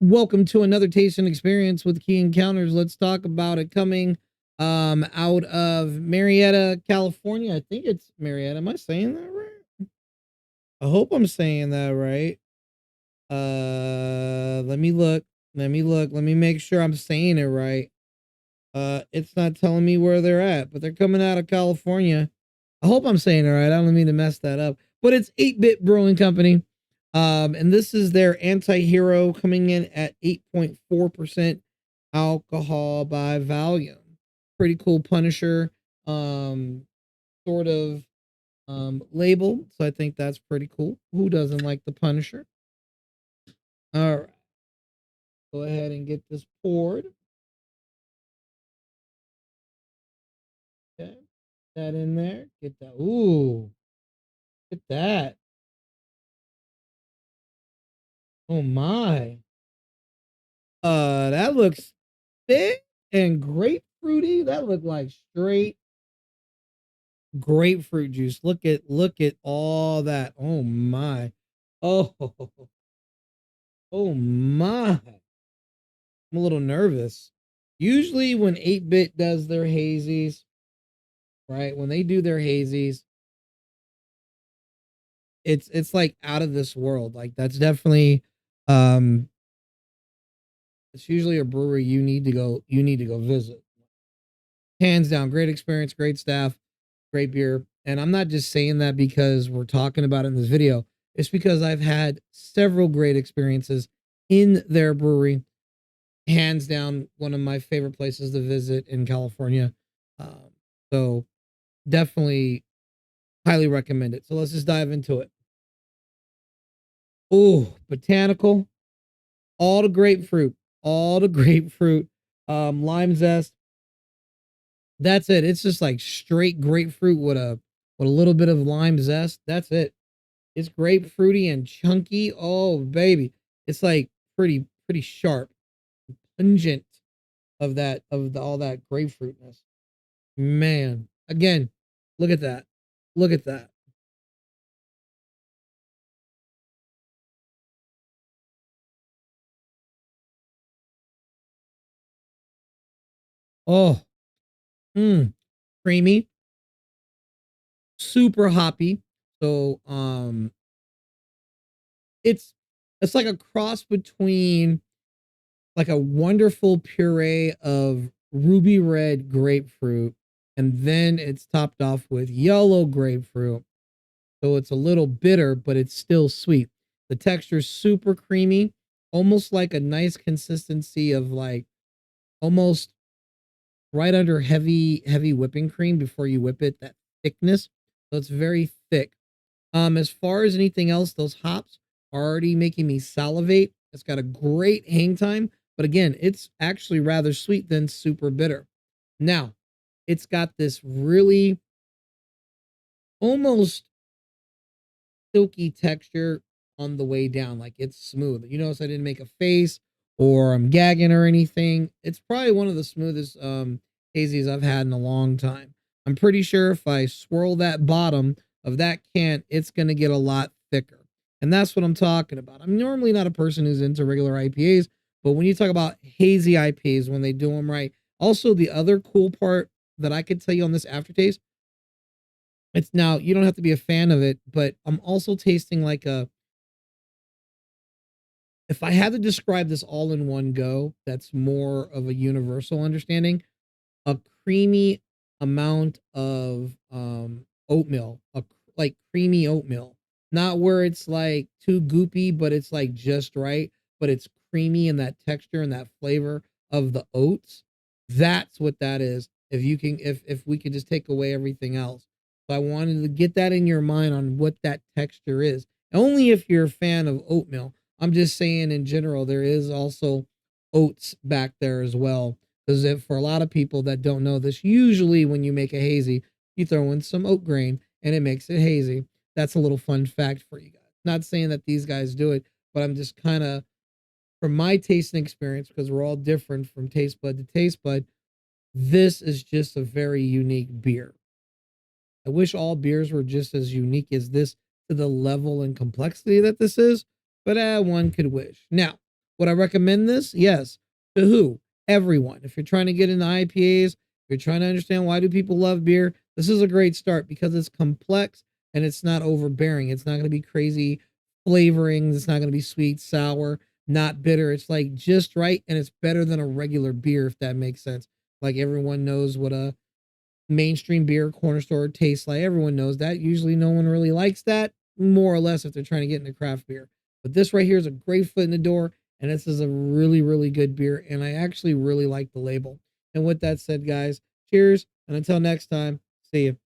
Welcome to another tasting experience with Key Encounters. Let's talk about it coming out of Marietta, California. I think it's Marietta. Am I saying that right? I hope I'm saying that right. Let me look. Let me look. Let me make sure I'm saying it right. It's not telling me where they're at, but they're coming out of California. I hope I'm saying it right. I don't mean to mess that up, but it's 8-Bit Brewing Company. And this is their Antihero coming in at 8.4% alcohol by volume. Pretty cool Punisher sort of label. So I think that's pretty cool. Who doesn't like the Punisher? All right. Go ahead and get this poured. Okay. That in there. Get that. Ooh. Get that. Oh my. That looks thick and grapefruity. That looked like straight grapefruit juice. Look at all that. Oh my. Oh, oh my. I'm a little nervous. Usually when 8-Bit does their hazies, right? When they do their hazies, it's like out of this world. Like that's definitely um it's usually a brewery you need to go visit. Hands down, great experience, great staff, great beer. And I'm not just saying that because we're talking about it in this video. It's because I've had several great experiences in their brewery. Hands down, one of my favorite places to visit in California. So definitely highly recommend it. So let's just dive into it. Oh, botanical, all the grapefruit, all the grapefruit, lime zest. That's it. It's just like straight grapefruit with a little bit of lime zest. That's it. It's grapefruity and chunky. Oh baby, it's like pretty sharp, pungent of all that grapefruitness. Man, again, look at that. Look at that. Oh, creamy, super hoppy. So it's it's like a cross between like a wonderful puree of ruby red grapefruit, and then it's topped off with yellow grapefruit. So it's a little bitter, but it's still sweet. The texture is super creamy, almost like a nice consistency of like almost right under heavy whipping cream before you whip it, that thickness. So it's very thick. As far as anything else, those hops are already making me salivate. It's got a great hang time, but again, it's actually rather sweet than super bitter. Now, it's got this really almost silky texture on the way down. Like it's smooth. You notice I didn't make a face or I'm gagging or anything. It's probably one of the smoothest hazies I've had in a long time. I'm pretty sure if I swirl that bottom of that can, it's going to get a lot thicker. And that's what I'm talking about. I'm normally not a person who's into regular IPAs, but when you talk about hazy IPAs, when they do them right, also the other cool part that I could tell you on this aftertaste, it's now you don't have to be a fan of it, but I'm also tasting like a, if I had to describe this all in one go, that's more of a universal understanding, a creamy amount of oatmeal, like creamy oatmeal. Not where it's like too goopy, but it's like just right, but it's creamy in that texture and that flavor of the oats. That's what that is. If you can if we could just take away everything else. So I wanted to get that in your mind on what that texture is. Only if you're a fan of oatmeal. I'm just saying in general, there is also oats back there as well. Because if for a lot of people that don't know this, usually when you make a hazy, you throw in some oat grain and it makes it hazy. That's a little fun fact for you guys. Not saying that these guys do it, but I'm just kind of, from my tasting experience, because we're all different from taste bud to taste bud, this is just a very unique beer. I wish all beers were just as unique as this to the level and complexity that this is, but one could wish. Now, Would I recommend this? Yes. To who? Everyone. If you're trying to get into IPAs, you're trying to understand why do people love beer, this is a great start because it's complex and it's not overbearing. It's not going to be crazy flavorings. It's not going to be sweet, sour, not bitter. It's like just right, and it's better than a regular beer, if that makes sense. Like everyone knows what a mainstream beer corner store tastes like. Everyone knows that. Usually no one really likes that, more or less, if they're trying to get into craft beer. But this right here is a great foot in the door, and this is a really, really good beer, and I actually really like the label. And with that said, guys, cheers, and until next time, see you.